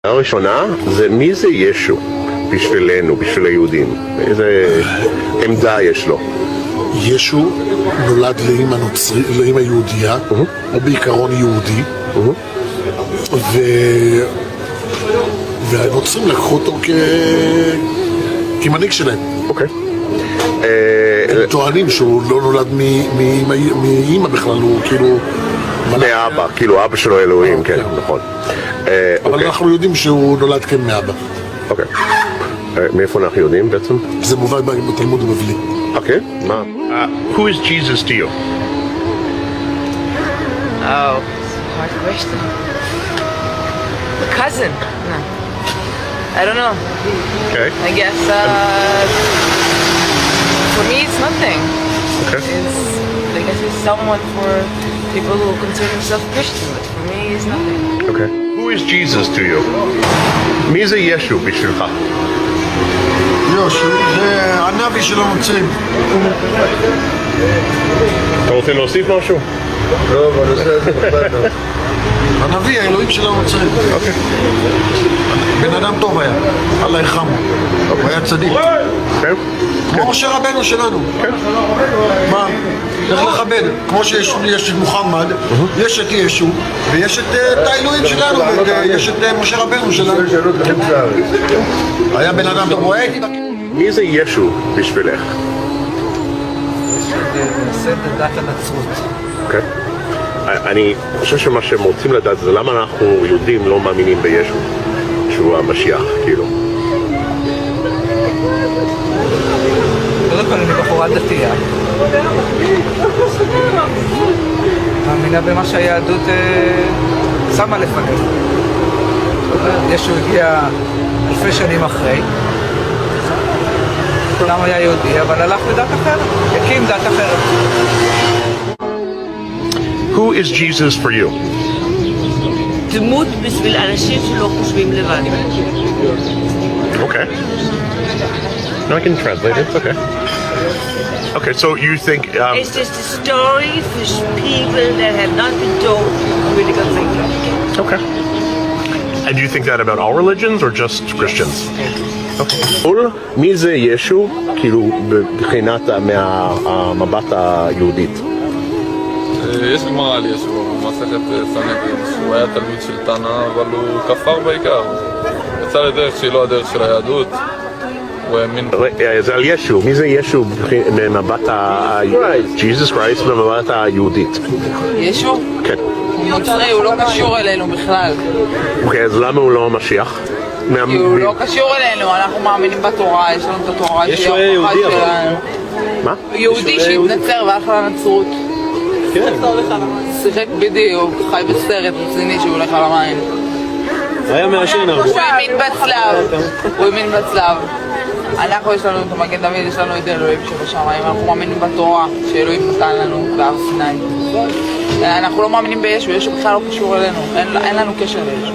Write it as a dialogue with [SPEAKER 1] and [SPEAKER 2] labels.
[SPEAKER 1] הראשונה זה מי זה ישו בשבילנו, בשביל היהודים? איזה עמדה יש לו?
[SPEAKER 2] ישו נולד לאמא יהודייה, או בעיקרון יהודי, והנוצרים לקחו אותו כמנהיג שלהם.
[SPEAKER 1] אוקיי.
[SPEAKER 2] הם טוענים שהוא לא נולד מאמא בכלל, הוא כאילו...
[SPEAKER 1] מאבא, כאילו אבא שלו אלוהים, כן, נכון.
[SPEAKER 2] אבל אנחנו יודעים שהוא נולד כן מאבא.
[SPEAKER 1] אוקיי. מאיפה אנחנו יודעים בעצם?
[SPEAKER 2] זה מובא בתלמוד הבבלי.
[SPEAKER 1] אוקיי, מה? Who is Jesus to you?
[SPEAKER 3] Oh, hard question. A cousin? No. I don't know.
[SPEAKER 1] Okay.
[SPEAKER 3] I guess, for me it's nothing.
[SPEAKER 1] Okay.
[SPEAKER 3] I guess it's someone for people who consider themselves Christian, but for me it's nothing.
[SPEAKER 1] Okay. Who is Jesus to you? מי זה ישו בשבילך?
[SPEAKER 2] ישו, זה הנביא של הנוצרים.
[SPEAKER 1] אתה רוצה להוסיף משהו?
[SPEAKER 2] לא, בנושא הזה בבנו. הנביא, האלוהים של הנוצרים.
[SPEAKER 1] אוקיי.
[SPEAKER 2] בן אדם טוב היה, אללה ירחמו. הוא היה צדיק.
[SPEAKER 1] כן.
[SPEAKER 2] כמו משה רבנו שלנו.
[SPEAKER 1] כן.
[SPEAKER 2] מה? צריך לכבד. כמו שיש את מוחמד, יש את ישו, ויש את האלוהים שלנו, ויש את משה רבנו שלנו. היה בן אדם טוב. הוא הייתי...
[SPEAKER 1] מי זה ישו בשבילך?
[SPEAKER 4] מנסה לדעת הנצרות.
[SPEAKER 1] אוקיי. אני חושב שמה שהם רוצים לדעת זה למה אנחנו יהודים לא מאמינים בישו, שהוא המשיח, כאילו.
[SPEAKER 4] קודם כל אני בחורה דתייה. מאמינה במה שהיהדות שמה לפנינו. ישו הגיע אלפי שנים אחרי. כולם היה יהודי, אבל הלך לדת אחרת. הקים דת אחרת.
[SPEAKER 1] Who is Jesus for you?
[SPEAKER 5] דמות בשביל אנשים שלא חושבים לבד.
[SPEAKER 1] Okay. No, I can translate it. Okay. Okay, so you think...
[SPEAKER 5] It's just a story for people that have not been told really good things.
[SPEAKER 1] Okay. And do you think that about all religions or just Christians? Okay. מי זה ישו, כאילו, מבחינת מהמבט היהודית?
[SPEAKER 6] יש גמרא על ישו, במסכת סנהדרין, שהוא היה תלמיד של תנא, אבל הוא כפר בעיקר. יצא לדרך שהיא לא הדרך של היהדות. הוא האמין...
[SPEAKER 1] זה על ישו, מי זה ישו במבט Jesus Christ במבט היהודית?
[SPEAKER 3] ישו?
[SPEAKER 1] כן.
[SPEAKER 3] הוא נוצרי, הוא לא קשור אלינו בכלל.
[SPEAKER 1] אוקיי, אז למה הוא לא המשיח?
[SPEAKER 3] כי הוא לא קשור אלינו, אנחנו מאמינים בתורה, יש לנו את התורה שהיא ההוכחה שלנו.
[SPEAKER 1] מה?
[SPEAKER 3] יהודי שהתנצר והלך לנצרות.
[SPEAKER 6] כן.
[SPEAKER 3] שיחק בדיוק, חי בסרט רציני שהוא הולך על המים.
[SPEAKER 6] היה מעשן הרבה.
[SPEAKER 3] הוא האמין בצלב, הוא האמין בצלב. אנחנו יש לנו את המגן דוד, יש לנו את אלוהים שבשמיים, אנחנו מאמינים בתורה שאלוהים נתן לנו בהר סיני. אנחנו לא מאמינים בישו, ישו בכלל לא קשור אלינו, אין לנו קשר לישו.